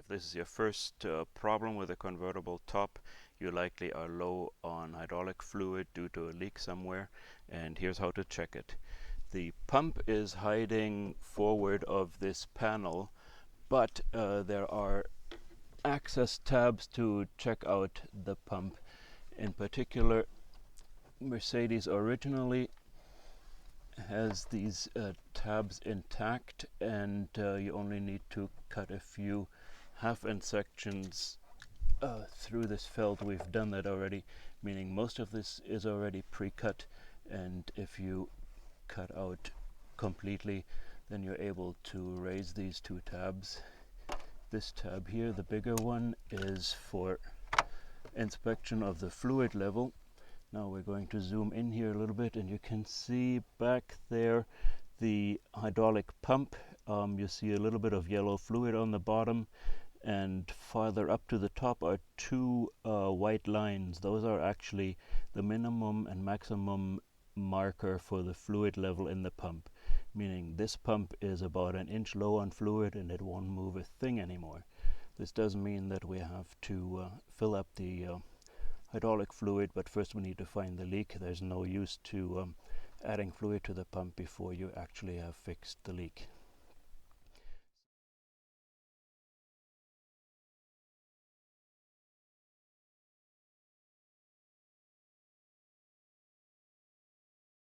if this is your first problem with a convertible top, you likely are low on hydraulic fluid due to a leak somewhere, and here's how to check it. The pump is hiding forward of this panel, but there are access tabs to check out the pump. In particular, Mercedes originally has these tabs intact, and you only need to cut a few half-inch sections through this felt. We've done that already, meaning most of this is already pre-cut, and if you cut out completely, then you're able to raise these two tabs. This tab here, the bigger one, is for inspection of the fluid level. Now we're going to zoom in here a little bit, and you can see back there the hydraulic pump. You see a little bit of yellow fluid on the bottom, and farther up to the top are two white lines. Those are actually the minimum and maximum marker for the fluid level in the pump, meaning this pump is about an inch low on fluid and it won't move a thing anymore. This does mean that we have to fill up the hydraulic fluid, but first we need to find the leak. There's no use to adding fluid to the pump before you actually have fixed the leak.